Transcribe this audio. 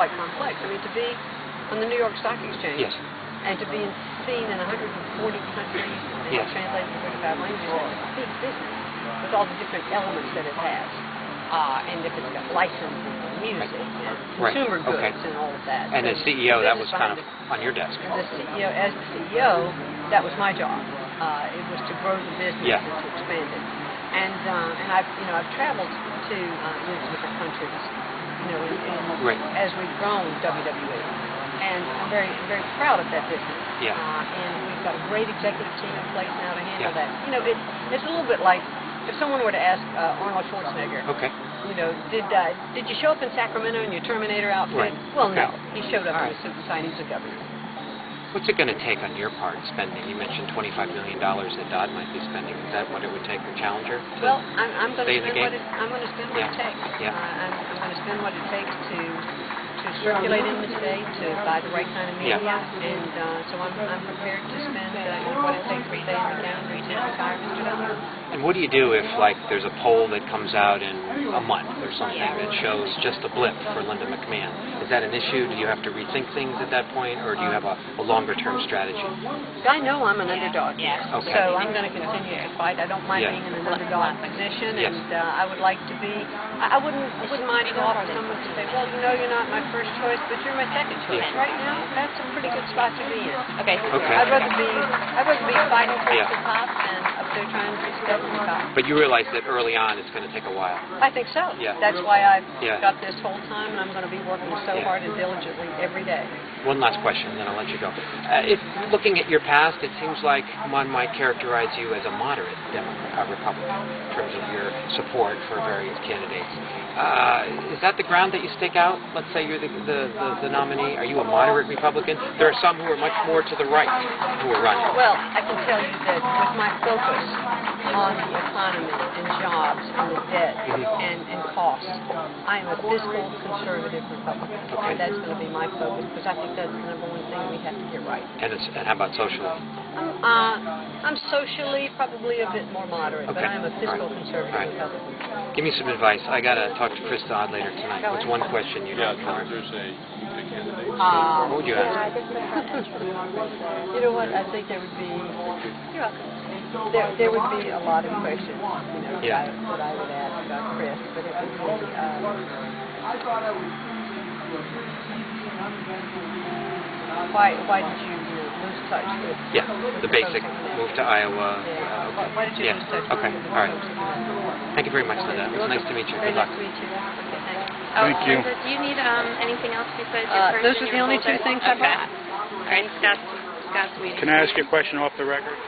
quite complex. I mean, to be on the New York Stock Exchange yes. and to be seen in 140 countries and yes. translated to 35 languages, it's a big business with all the different elements that it has. And if it's got licensing and music and consumer goods and all of that. And as CEO, that was kind of on your desk. As the CEO, that was my job. It was to grow the business and to expand it. And I've traveled to different countries, as we've grown WWE. And I'm very proud of that business. Yeah. And we've got a great executive team in place now to handle that. It's a little bit like if someone were to ask Arnold Schwarzenegger, did you show up in Sacramento in your Terminator outfit? Right. Well, no. He showed up in a suit and tie. He's a governor. What's it going to take on your part, spending? You mentioned $25 million that Dodd might be spending. Is that what it would take for Challenger? Well, I'm going to spend what it takes. Yeah. I'm going to spend what it takes to circulate in the state, to buy the right kind of media, and so I'm prepared to spend what it takes to stay in the calendar to retire Mr. Dodd. And what do you do if, like, there's a poll that comes out in a month or something that shows just a blip for Linda McMahon? Is that an issue? Do you have to rethink things at that point, or do you have a longer-term strategy? I know I'm an underdog, okay. So I'm going to continue to fight. I don't mind being in an underdog position, and I would like to be. I wouldn't mind to offer someone to say, well, you're not my first choice, but you're my second choice. Right now, that's a pretty good spot to be in. Okay. I'd rather be fighting for the top than up there trying to step on the top. But you realize that early on it's going to take a while. I think so. Yeah. That's why I've got this whole time, and I'm going to be working so hard and diligently every day. One last question, then I'll let you go. If looking at your past, it seems like one might characterize you as a moderate Republican in terms of your support for various candidates. Is that the ground that you stick out? Let's say you're the nominee. Are you a moderate Republican? There are some who are much more to the right who are running. Well, I can tell you that with my focus on the economy and jobs and the debt and costs, I am a fiscal conservative Republican. And that's going to be my focus because I think that's the number one thing we have to get right. And how about socially? I'm socially probably a bit more moderate, but I'm a fiscal conservative Republican. Give me some advice. I got to talk to Chris Dodd later tonight. What's one question you'd have for him? What would you ask? You know what? I think there would be there would be a lot of questions, that I would ask about Chris, but it would be why did you lose touch with? The basic move to Iowa. Why did you lose touch with all right. Thank you very much, Linda. It was nice to meet you. Good luck. Nice to meet you. Thank you. Linda, do you need anything else besides your purse? Those were the only two things I brought. All right, Scott's waiting. Can I ask you a question off the record?